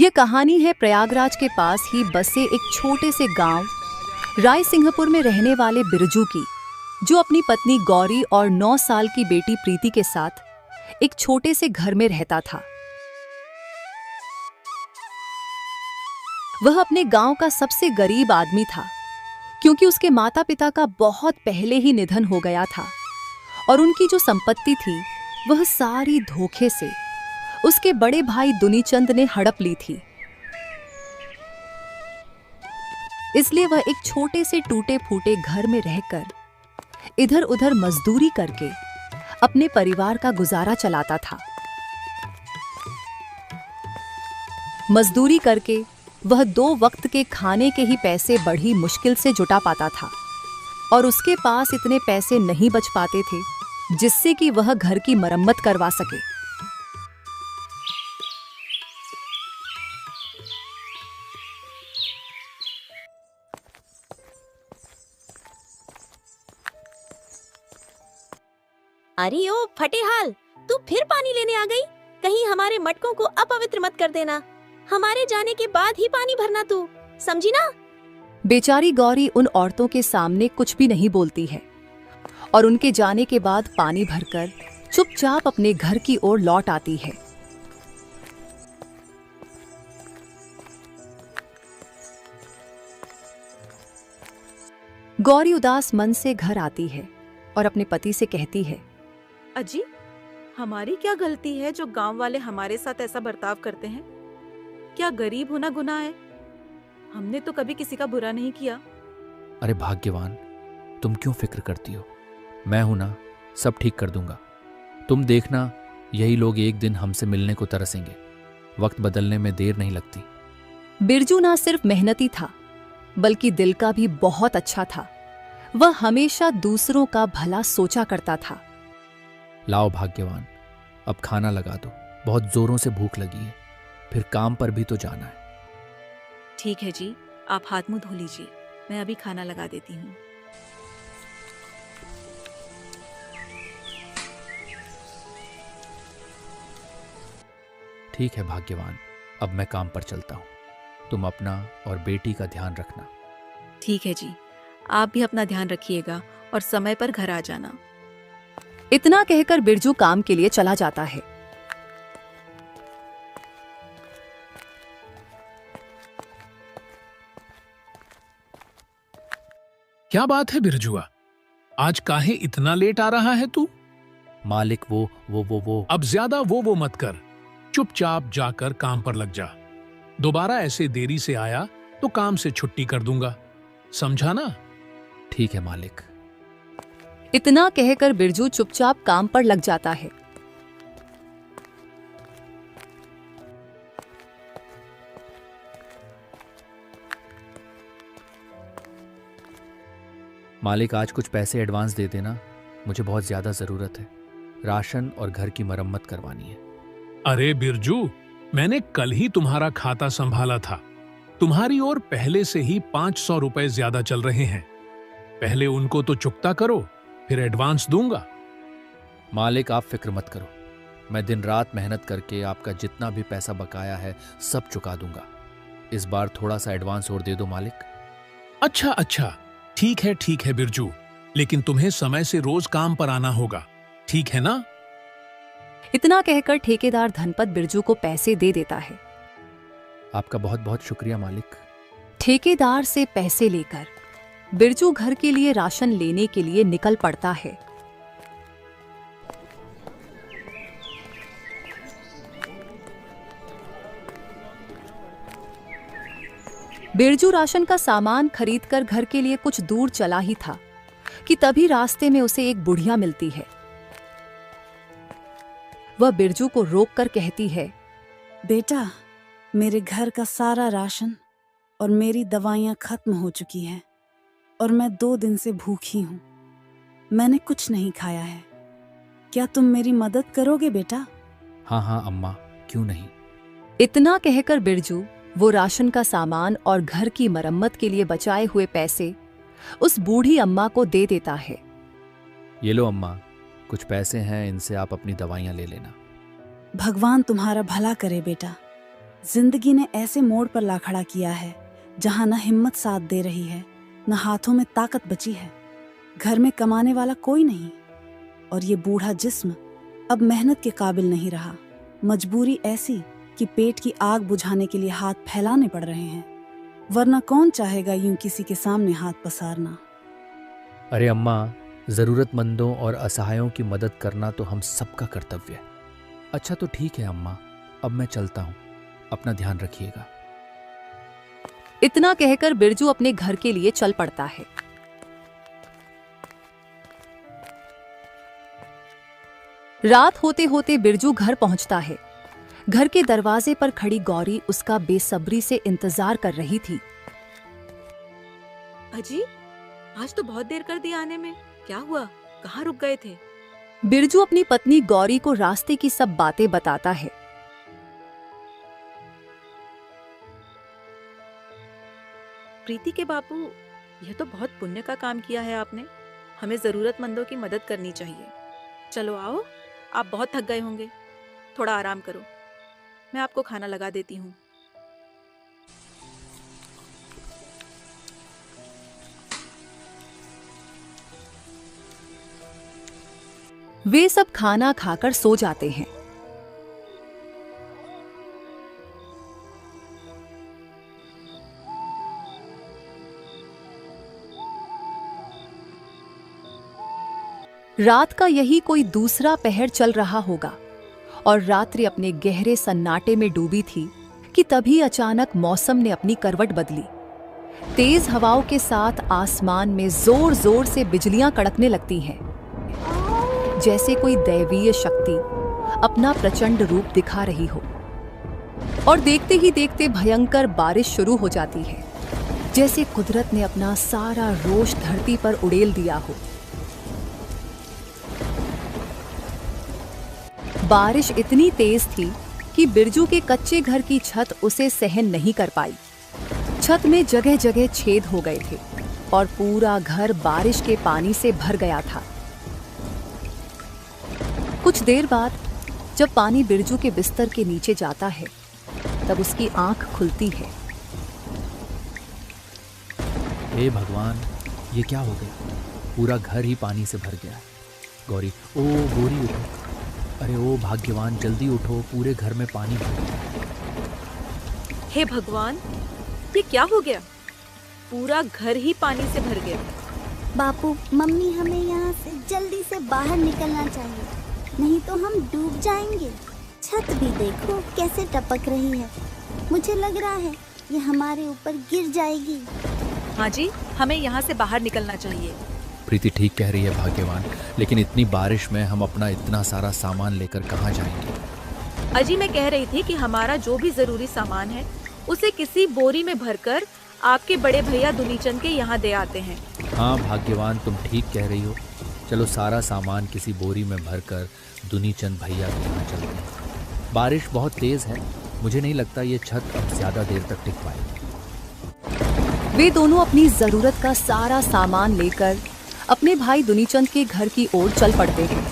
यह कहानी है प्रयागराज के पास ही बसे एक छोटे से गांव रायसिंहपुर में रहने वाले बिरजू की, जो अपनी पत्नी गौरी और 9 साल की बेटी प्रीति के साथ एक छोटे से घर में रहता था। वह अपने गांव का सबसे गरीब आदमी था, क्योंकि उसके माता पिता का बहुत पहले ही निधन हो गया था और उनकी जो संपत्ति थी वह सारी धोखे से उसके बड़े भाई दुनीचंद ने हड़प ली थी। इसलिए वह एक छोटे से टूटे फूटे घर में रहकर इधर उधर मजदूरी करके अपने परिवार का गुजारा चलाता था। मजदूरी करके वह 2 वक्त के खाने के ही पैसे बड़ी मुश्किल से जुटा पाता था और उसके पास इतने पैसे नहीं बच पाते थे जिससे कि वह घर की मरम्मत करवा सके। अरे ओ फटेहाल, तू फिर पानी लेने आ गई? कहीं हमारे मटकों को अपवित्र मत कर देना। हमारे जाने के बाद ही पानी भरना, तू समझी ना? बेचारी गौरी उन औरतों के सामने कुछ भी नहीं बोलती है और उनके जाने के बाद पानी भरकर चुपचाप अपने घर की ओर लौट आती है। गौरी उदास मन से घर आती है और अपने पति से कहती है, अजी, हमारी क्या गलती है जो गांव वाले हमारे साथ ऐसा बर्ताव करते हैं? क्या गरीब होना गुनाह है? हमने तो कभी किसी का बुरा नहीं किया। अरे भाग्यवान, तुम क्यों फिक्र करती हो? मैं हूं ना, सब ठीक कर दूंगा। तुम देखना, यही लोग एक दिन हमसे मिलने को तरसेंगे। वक्त बदलने में देर नहीं लगती। बिरजू ना सिर्फ मेहनती था बल्कि दिल का भी बहुत अच्छा था। वह हमेशा दूसरों का भला सोचा करता था। लाओ भाग्यवान, अब खाना लगा दो, बहुत जोरों से भूख लगी है, फिर काम पर भी तो जाना है। ठीक है जी, आप हाथ मुंह धो लीजिए, मैं अभी खाना लगा देती हूँ। ठीक है भाग्यवान, अब मैं काम पर चलता हूँ। तुम अपना और बेटी का ध्यान रखना। ठीक है जी, आप भी अपना ध्यान रखिएगा और समय पर घर आ जाना। इतना कहकर बिरजू काम के लिए चला जाता है। क्या बात है बिरजुआ, आज काहे इतना लेट आ रहा है तू? मालिक वो अब ज्यादा वो मत कर, चुपचाप जाकर काम पर लग जा। दोबारा ऐसे देरी से आया तो काम से छुट्टी कर दूंगा, समझा ना? ठीक है मालिक। इतना कहकर बिरजू चुपचाप काम पर लग जाता है। मालिक, आज कुछ पैसे एडवांस दे देना, मुझे बहुत ज्यादा जरूरत है। राशन और घर की मरम्मत करवानी है। अरे बिरजू, मैंने कल ही तुम्हारा खाता संभाला था। तुम्हारी ओर पहले से ही 500 रुपए ज्यादा चल रहे हैं। पहले उनको तो चुकता करो, फिर एडवांस दूंगा। मालिक, आप फिक्र मत करो, मैं दिन रात मेहनत करके आपका जितना भी पैसा बकाया है सब चुका दूंगा। इस बार थोड़ा सा एडवांस और दे दो मालिक। अच्छा, ठीक है बिरजू, लेकिन तुम्हें समय से रोज काम पर आना होगा, ठीक है ना? इतना कहकर ठेकेदार धनपत बिरजू को पैसे दे देता है। आपका बहुत बहुत शुक्रिया मालिक। ठेकेदार से पैसे लेकर बिरजू घर के लिए राशन लेने के लिए निकल पड़ता है। बिरजू राशन का सामान खरीदकर घर के लिए कुछ दूर चला ही था कि तभी रास्ते में उसे एक बुढ़िया मिलती है। वह बिरजू को रोककर कहती है, बेटा, मेरे घर का सारा राशन और मेरी दवाइयाँ खत्म हो चुकी हैं और मैं 2 दिन से भूखी हूँ। मैंने कुछ नहीं खाया है। क्या तुम मेरी मदद करोगे बेटा? हाँ अम्मा, क्यों नहीं। इतना कहकर बिरजू वो राशन का सामान और घर की मरम्मत के लिए बचाए हुए पैसे उस बूढ़ी अम्मा को दे देता है। ये लो अम्मा, कुछ पैसे हैं, इनसे आप अपनी दवाइयाँ ले लेना। भगवान तुम्हारा भला करे बेटा। जिंदगी ने ऐसे मोड़ पर ला खड़ा किया है जहां न हिम्मत साथ दे रही है, न हाथों में ताकत बची है। घर में कमाने वाला कोई नहीं और ये बूढ़ा जिस्म अब मेहनत के काबिल नहीं रहा। मजबूरी ऐसी कि पेट की आग बुझाने के लिए हाथ फैलाने पड़ रहे हैं, वरना कौन चाहेगा यूं किसी के सामने हाथ पसारना। अरे अम्मा, ज़रूरतमंदों और असहायों की मदद करना तो हम सबका कर्तव्य है। अच्छा तो ठीक है अम्मा, अब मैं चलता हूँ, अपना ध्यान रखिएगा। इतना कहकर बिरजू अपने घर के लिए चल पड़ता है। रात होते होते बिरजू घर पहुंचता है। घर के दरवाजे पर खड़ी गौरी उसका बेसब्री से इंतजार कर रही थी। अजी, आज तो बहुत देर कर दी आने में। क्या हुआ? कहाँ रुक गए थे? बिरजू अपनी पत्नी गौरी को रास्ते की सब बातें बताता है। प्रीति के बापू, यह तो बहुत पुण्य का काम किया है आपने। हमें जरूरतमंदों की मदद करनी चाहिए। चलो आओ, आप बहुत थक गए होंगे, थोड़ा आराम करो। मैं आपको खाना लगा देती हूँ। वे सब खाना खाकर सो जाते हैं। रात का यही कोई दूसरा पहर चल रहा होगा और रात्रि अपने गहरे सन्नाटे में डूबी थी कि तभी अचानक मौसम ने अपनी करवट बदली। तेज हवाओं के साथ आसमान में जोर जोर से बिजलियां कड़कने लगती हैं, जैसे कोई दैवीय शक्ति अपना प्रचंड रूप दिखा रही हो। और देखते ही देखते भयंकर बारिश शुरू हो जाती है, जैसे कुदरत ने अपना सारा रोष धरती पर उड़ेल दिया हो। बारिश इतनी तेज थी कि बिरजू के कच्चे घर की छत उसे सहन नहीं कर पाई। छत में जगह जगह छेद हो गए थे और पूरा घर बारिश के पानी से भर गया था। कुछ देर बाद जब पानी बिरजू के बिस्तर के नीचे जाता है, तब उसकी आंख खुलती है। हे भगवान, ये क्या हो गया? पूरा घर ही पानी से भर गया। गौरी, ओ गौरी उठो। अरे ओ भाग्यवान, जल्दी उठो, पूरे घर में पानी भर गया। हे भगवान, ये क्या हो गया? पूरा घर ही पानी से भर गया। बापू, मम्मी, हमें यहाँ से जल्दी से बाहर निकलना चाहिए, नहीं तो हम डूब जाएंगे। छत भी देखो कैसे टपक रही है। मुझे लग रहा है ये हमारे ऊपर गिर जाएगी। हाँ जी, हमें यहाँ से बाहर निकलना चाहिए। प्रीति ठीक कह रही है भाग्यवान, लेकिन इतनी बारिश में हम अपना इतना सारा सामान लेकर कहाँ जाएंगे? अजी, मैं कह रही थी कि हमारा जो भी जरूरी सामान है उसे किसी बोरी में भरकर आपके बड़े भैया दुनीचंद के यहाँ दे आते हैं। हाँ भाग्यवान, तुम ठीक कह रही हो। चलो सारा सामान किसी बोरी में भरकर दुनीचंद भैया के यहाँ चलते हैं। बारिश बहुत तेज है, मुझे नहीं लगता ये छत अब ज्यादा देर तक टिक पाएगी। वे दोनों अपनी जरूरत का सारा सामान लेकर अपने भाई दुनीचंद के घर की ओर चल पड़ते हैं।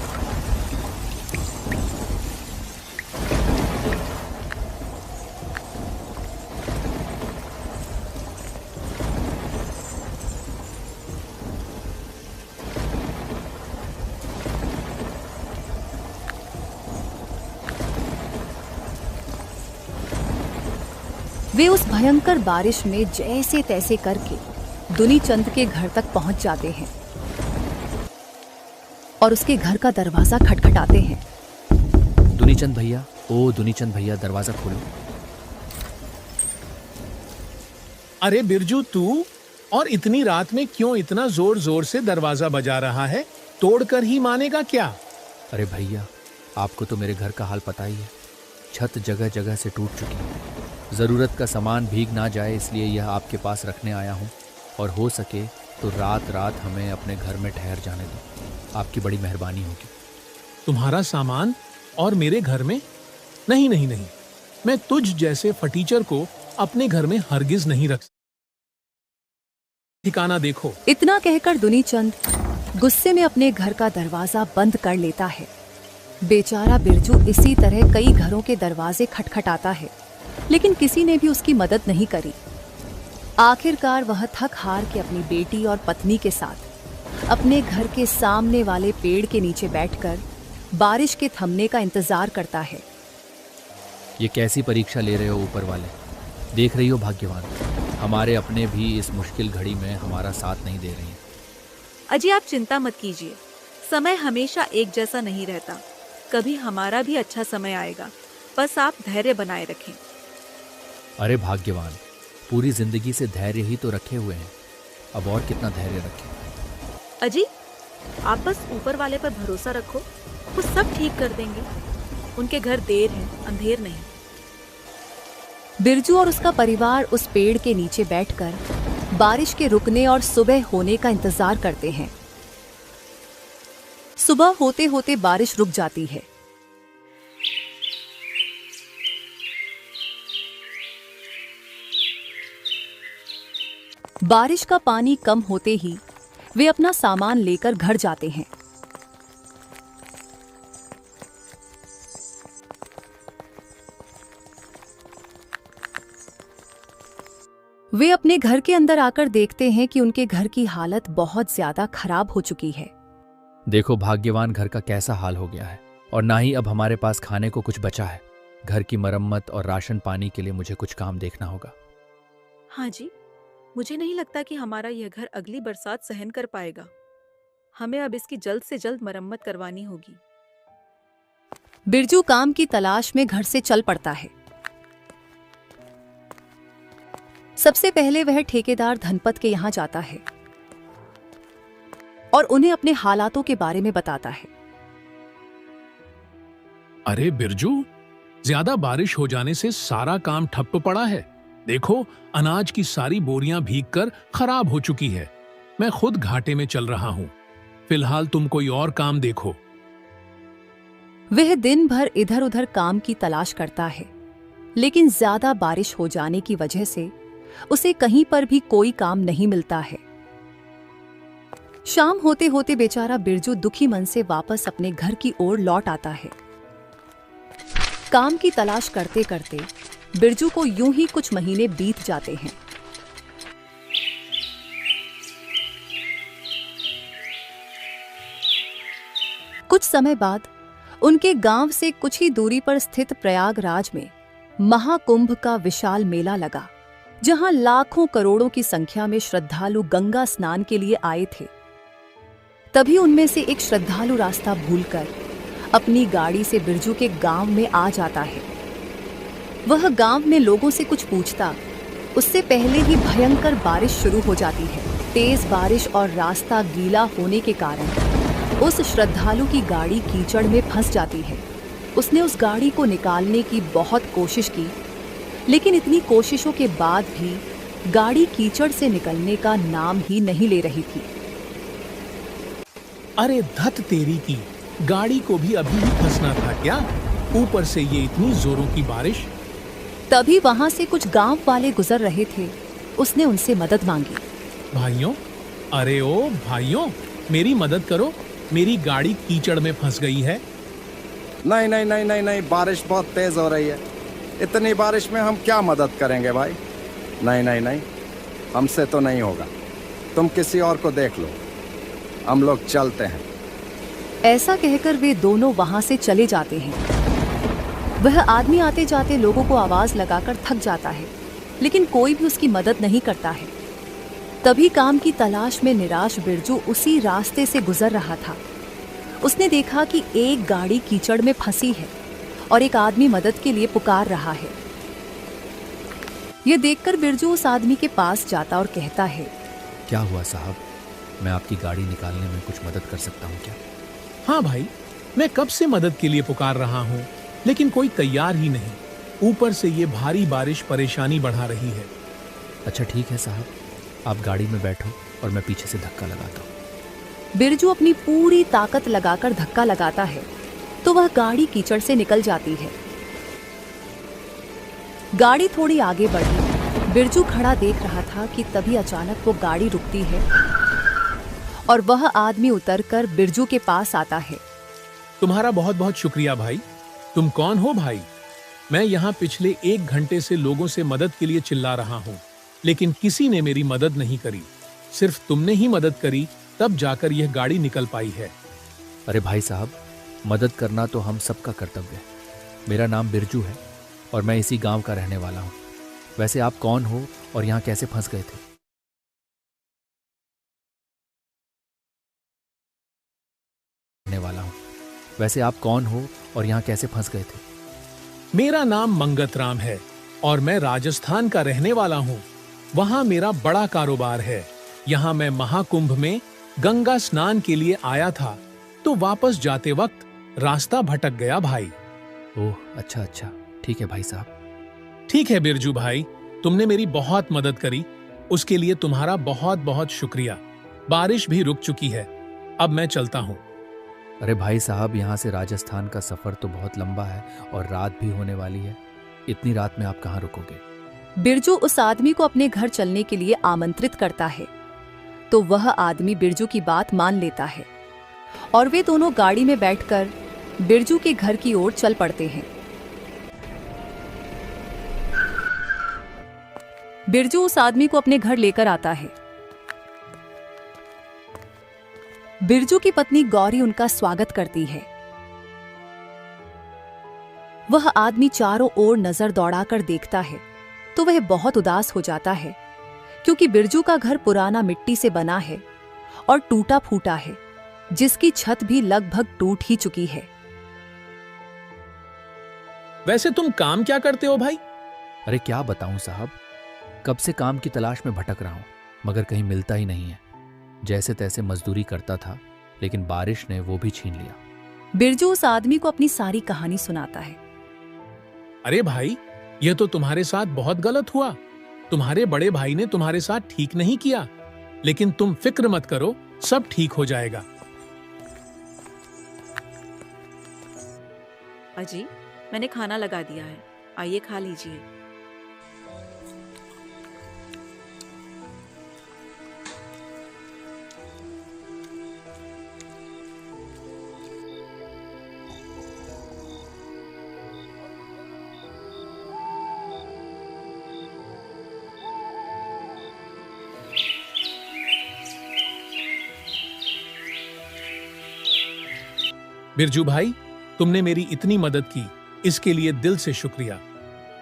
वे उस भयंकर बारिश में जैसे तैसे करके दुनीचंद के घर तक पहुंच जाते हैं और उसके घर का दरवाजा खटखटाते हैं। दुनीचंद भैया, ओ दुनीचंद भैया, दरवाजा खोलो। अरे बिरजू, तू और इतनी रात में क्यों इतना जोर जोर से दरवाजा बजा रहा है? तोड़कर ही मानेगा क्या? अरे भैया, आपको तो मेरे घर का हाल पता ही है। छत जगह जगह से टूट चुकी है। ज़रूरत का सामान भीग ना जाए इसलिए यह आपके पास रखने आया हूँ, और हो सके तो रात रात हमें अपने घर में ठहर जाने दो। आपकी बड़ी मेहरबानी होगी। तुम्हारा सामान और मेरे घर में? नहीं नहीं नहीं, मैं तुझ जैसे फटीचर को अपने घर में हरगिज नहीं रख। ठिकाना देखो। इतना कहकर दुनीचंद गुस्से में अपने घर का दरवाजा बंद कर लेता है। बेचारा बिरजू इसी तरह कई घरों के दरवाजे खटखटाता है, लेकिन किसी ने भी उसकी मदद नहीं करी। आखिरकार वह थक हार के अपनी बेटी और पत्नी के साथ अपने घर के सामने वाले पेड़ के नीचे बैठकर बारिश के थमने का इंतजार करता है। ये कैसी परीक्षा ले रहे हो ऊपर वाले? देख रही हो भाग्यवान, हमारे अपने भी इस मुश्किल घड़ी में हमारा साथ नहीं दे रहे हैं। अजी आप चिंता मत कीजिए, समय हमेशा एक जैसा नहीं रहता, कभी हमारा भी अच्छा समय आएगा, बस आप धैर्य बनाए रखें। अरे भाग्यवान, पूरी जिंदगी से धैर्य ही तो रखे हुए हैं, अब और कितना धैर्य रखें। अजी आप बस ऊपर वाले पर भरोसा रखो, वो सब ठीक कर देंगे। उनके घर देर है, अंधेर नहीं। बिरजू और उसका परिवार उस पेड़ के नीचे बैठकर बारिश के रुकने और सुबह होने का इंतजार करते हैं। सुबह होते होते बारिश रुक जाती है। बारिश का पानी कम होते ही वे अपना सामान लेकर घर जाते हैं। वे अपने घर के अंदर आकर देखते हैं कि उनके घर की हालत बहुत ज्यादा खराब हो चुकी है। देखो भाग्यवान, घर का कैसा हाल हो गया है, और ना ही अब हमारे पास खाने को कुछ बचा है। घर की मरम्मत और राशन पानी के लिए मुझे कुछ काम देखना होगा। हाँ जी, मुझे नहीं लगता कि हमारा यह घर अगली बरसात सहन कर पाएगा। हमें अब इसकी जल्द से जल्द मरम्मत करवानी होगी। बिरजू काम की तलाश में घर से चल पड़ता है। सबसे पहले वह ठेकेदार धनपत के यहाँ जाता है और उन्हें अपने हालातों के बारे में बताता है। अरे बिरजू, ज्यादा बारिश हो जाने से सारा काम ठप पड़ा है। देखो, अनाज की सारी बोरियां भीगकर खराब हो चुकी है। मैं खुद घाटे में चल रहा हूं। फिलहाल तुम कोई और काम देखो। वह दिन भर इधर उधर काम की तलाश करता है, लेकिन ज्यादा बारिश हो जाने की वजह से उसे कहीं पर भी कोई काम नहीं मिलता है। शाम होते होते बेचारा बिरजू दुखी मन से वापस अपने घर की ओर लौट आता है। काम की तलाश करते करते बिरजू को यूं ही कुछ महीने बीत जाते हैं। कुछ समय बाद उनके गांव से कुछ ही दूरी पर स्थित प्रयागराज में महाकुंभ का विशाल मेला लगा, जहां लाखों करोड़ों की संख्या में श्रद्धालु गंगा स्नान के लिए आए थे। तभी उनमें से एक श्रद्धालु रास्ता भूलकर अपनी गाड़ी से बिरजू के गांव में आ जाता है। वह गांव में लोगों से कुछ पूछता, उससे पहले ही भयंकर बारिश शुरू हो जाती है। तेज बारिश और रास्ता गीला होने के कारण उस श्रद्धालु की गाड़ी कीचड़ में फंस जाती है। उसने उस गाड़ी को निकालने की बहुत कोशिश की, लेकिन इतनी कोशिशों के बाद भी गाड़ी कीचड़ से निकलने का नाम ही नहीं ले रही थी। अरे धत तेरी की, गाड़ी को भी अभी ही फंसना था क्या? ऊपर से ये इतनी जोरों की बारिश। तभी वहां से कुछ गांव वाले गुजर रहे थे। उसने उनसे मदद मांगी। भाइयों, अरे ओ भाइयों, मेरी मदद करो, मेरी गाड़ी कीचड़ में फंस गई है। नहीं नहीं नहीं नहीं नहीं, बारिश बहुत तेज हो रही है। इतनी बारिश में हम क्या मदद करेंगे भाई? नहीं नहीं नहीं, हमसे तो नहीं होगा। तुम किसी और को देख लो, हम लोग चलते हैं। ऐसा कहकर वे दोनों वहां से चले जाते हैं। वह आदमी आते जाते लोगों को आवाज लगाकर थक जाता है, लेकिन कोई भी उसकी मदद नहीं करता है। तभी काम की तलाश में निराश बिरजू उसी रास्ते से गुजर रहा था। उसने देखा कि एक गाड़ी कीचड़ में फंसी है और एक आदमी मदद के लिए पुकार रहा है। यह देखकर बिरजू उस आदमी के पास जाता और कहता है, क्या हुआ साहब, मैं आपकी गाड़ी निकालने में कुछ मदद कर सकता हूँ क्या? हाँ भाई, मैं कब से मदद के लिए पुकार रहा हूँ, लेकिन कोई तैयार ही नहीं। ऊपर से ये भारी बारिश परेशानी बढ़ा रही है। अच्छा ठीक है साहब, आप गाड़ी में बैठो और मैं पीछे से धक्का लगाता हूँ। बिरजू अपनी पूरी ताकत लगाकर धक्का लगाता है तो वह गाड़ी कीचड़ से निकल जाती है। गाड़ी थोड़ी आगे बढ़ी। बिरजू खड़ा देख रहा था कि तभी अचानक वो गाड़ी रुकती है और वह आदमी उतरकर बिरजू के पास आता है। तुम्हारा बहुत बहुत शुक्रिया भाई। तुम कौन हो भाई? मैं यहाँ पिछले 1 घंटे से लोगों से मदद के लिए चिल्ला रहा हूँ, लेकिन किसी ने मेरी मदद नहीं करी। सिर्फ तुमने ही मदद करी, तब जाकर यह गाड़ी निकल पाई है। अरे भाई साहब, मदद करना तो हम सबका कर्तव्य है। मेरा नाम बिरजू है और मैं इसी गांव का रहने वाला हूँ। वैसे आप कौन हो और यहाँ कैसे फंस गए थे? रहने वाला हूँ। वैसे आप कौन हो और यहाँ कैसे फंस गए थे? मेरा नाम मंगत राम है और मैं राजस्थान का रहने वाला हूँ। वहाँ मेरा बड़ा कारोबार है। यहाँ मैं महाकुंभ में गंगा स्नान के लिए आया था, तो वापस जाते वक्त रास्ता भटक गया भाई। ओह अच्छा अच्छा, ठीक है भाई साहब। ठीक है बिरजू भाई, तुमने मेरी बहुत मदद करी, उसके लिए तुम्हारा बहुत बहुत शुक्रिया। बारिश भी रुक चुकी है, अब मैं चलता हूँ। अरे भाई साहब, यहाँ से राजस्थान का सफर तो बहुत लंबा है और रात भी होने वाली है। इतनी रात में आप कहाँ रुकोगे? बिरजू उस आदमी को अपने घर चलने के लिए आमंत्रित करता है, तो वह आदमी बिरजू की बात मान लेता है और वे दोनों गाड़ी में बैठकर बिरजू के घर की ओर चल पड़ते हैं। बिरजू उस आदमी को अपने घर लेकर आता है। बिरजू की पत्नी गौरी उनका स्वागत करती है। वह आदमी चारों ओर नजर दौड़ाकर देखता है तो वह बहुत उदास हो जाता है, क्योंकि बिरजू का घर पुराना मिट्टी से बना है और टूटा फूटा है, जिसकी छत भी लगभग टूट ही चुकी है। वैसे तुम काम क्या करते हो भाई? अरे क्या बताऊं साहब, कब से काम की तलाश में भटक रहा हूं, मगर कहीं मिलता ही नहीं है। जैसे तैसे मजदूरी करता था, लेकिन बारिश ने वो भी छीन लिया। बिरजू उस आदमी को अपनी सारी कहानी सुनाता है। अरे भाई, यह तो तुम्हारे साथ बहुत गलत हुआ। तुम्हारे बड़े भाई ने तुम्हारे साथ ठीक नहीं किया, लेकिन तुम फिक्र मत करो, सब ठीक हो जाएगा। अजी, मैंने खाना लगा दिया है, आइए खा लीजिए। बिरजू भाई, तुमने मेरी इतनी मदद की, इसके लिए दिल से शुक्रिया।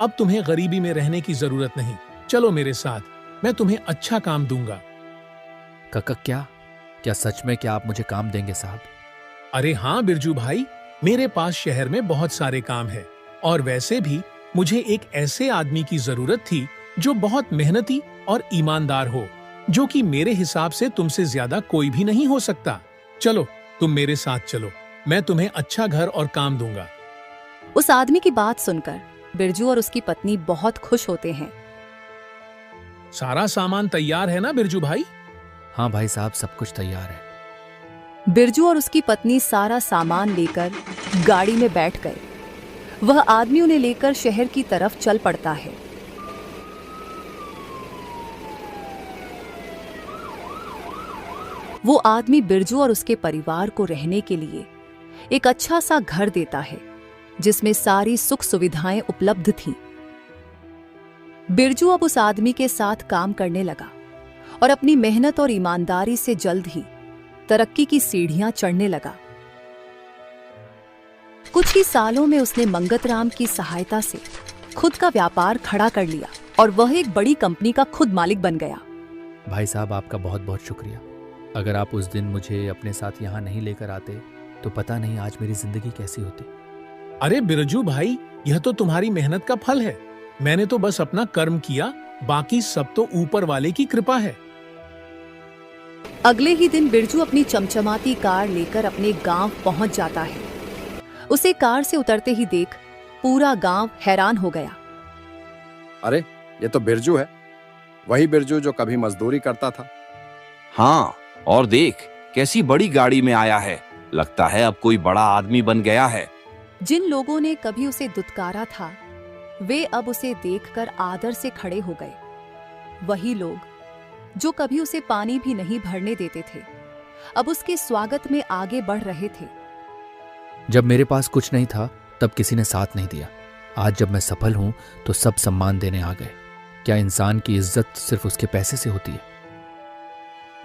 अब तुम्हें गरीबी में रहने की जरूरत नहीं। चलो मेरे साथ, मैं तुम्हें अच्छा काम दूंगा। काका, क्या सच में क्या आप मुझे काम देंगे साहब? अरे हाँ बिरजू भाई, मेरे पास शहर में बहुत सारे काम है, और वैसे भी मुझे एक ऐसे आदमी की जरूरत थी जो बहुत मेहनती और ईमानदार हो, जो कि मेरे हिसाब से तुमसे ज्यादा कोई भी नहीं हो सकता। चलो तुम मेरे साथ चलो, मैं तुम्हें अच्छा घर और काम दूंगा। उस आदमी की बात सुनकर बिरजू और उसकी पत्नी बहुत खुश होते हैं। सारा सामान तैयार है ना बिरजू भाई? हाँ भाई साहब, सब कुछ तैयार है। बिरजू और उसकी पत्नी सारा सामान लेकर गाड़ी में बैठ गए। वह आदमी उन्हें लेकर शहर की तरफ चल पड़ता है। वो आदमी बिरजू और उसके परिवार को रहने के लिए एक अच्छा सा घर देता है, जिसमें सारी सुख सुविधाएं उपलब्ध थीं। बिरजू अब उस आदमी के साथ काम करने लगा और अपनी मेहनत और ईमानदारी से जल्द ही तरक्की की सीढ़ियां चढ़ने लगा। कुछ ही सालों में उसने मंगत राम की सहायता से खुद का व्यापार खड़ा कर लिया और वह एक बड़ी कंपनी का खुद मालिक बन गया। भाई साहब, आपका बहुत बहुत शुक्रिया। अगर आप उस दिन मुझे अपने साथ यहाँ नहीं लेकर आते तो पता नहीं आज मेरी जिंदगी कैसी होती। अरे बिरजू भाई, यह तो तुम्हारी मेहनत का फल है। मैंने तो बस अपना कर्म किया, बाकी सब तो ऊपर वाले की कृपा है। अगले ही दिन बिरजू अपनी चमचमाती कार लेकर अपने गांव पहुंच जाता है। उसे कार से उतरते ही देख पूरा गांव हैरान हो गया। अरे ये तो बिरजू है, वही बिरजू जो कभी मजदूरी करता था। हाँ, और देख कैसी बड़ी गाड़ी में आया है, लगता है अब कोई बड़ा आदमी बन गया है। जिन लोगों ने कभी उसे दुत्कारा था, वे अब उसे देखकर आदर से खड़े हो गए। वही लोग जो कभी उसे पानी भी नहीं भरने देते थे, अब उसके स्वागत में आगे बढ़ रहे थे। जब मेरे पास कुछ नहीं था, तब किसी ने साथ नहीं दिया, आज जब मैं सफल हूं तो सब सम्मान देने आ गए। क्या इंसान की इज्जत सिर्फ उसके पैसे से होती है?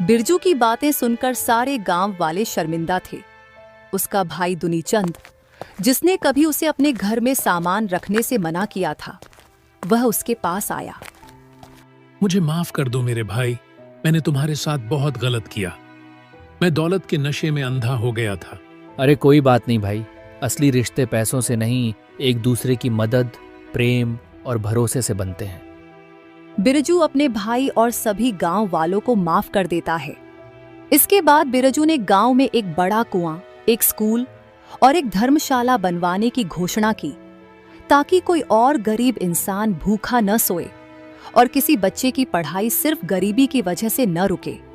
बिरजू की बातें सुनकर सारे गांव वाले शर्मिंदा थे। उसका भाई दुनीचंद, जिसने कभी उसे अपने घर में सामान रखने से मना किया था, वह उसके पास आया। मुझे माफ कर दो मेरे भाई, मैंने तुम्हारे साथ बहुत गलत किया। मैं दौलत के नशे में अंधा हो गया था। अरे कोई बात नहीं भाई, असली रिश्ते पैसों से नहीं, एक दूसरे की मदद, प्रेम और भरोसे से बनते हैं। बिरजू अपने भाई और सभी गांव वालों को माफ कर देता है। इसके बाद बिरजू ने गांव में एक बड़ा कुआं, एक स्कूल और एक धर्मशाला बनवाने की घोषणा की, ताकि कोई और गरीब इंसान भूखा न सोए और किसी बच्चे की पढ़ाई सिर्फ गरीबी की वजह से न रुके।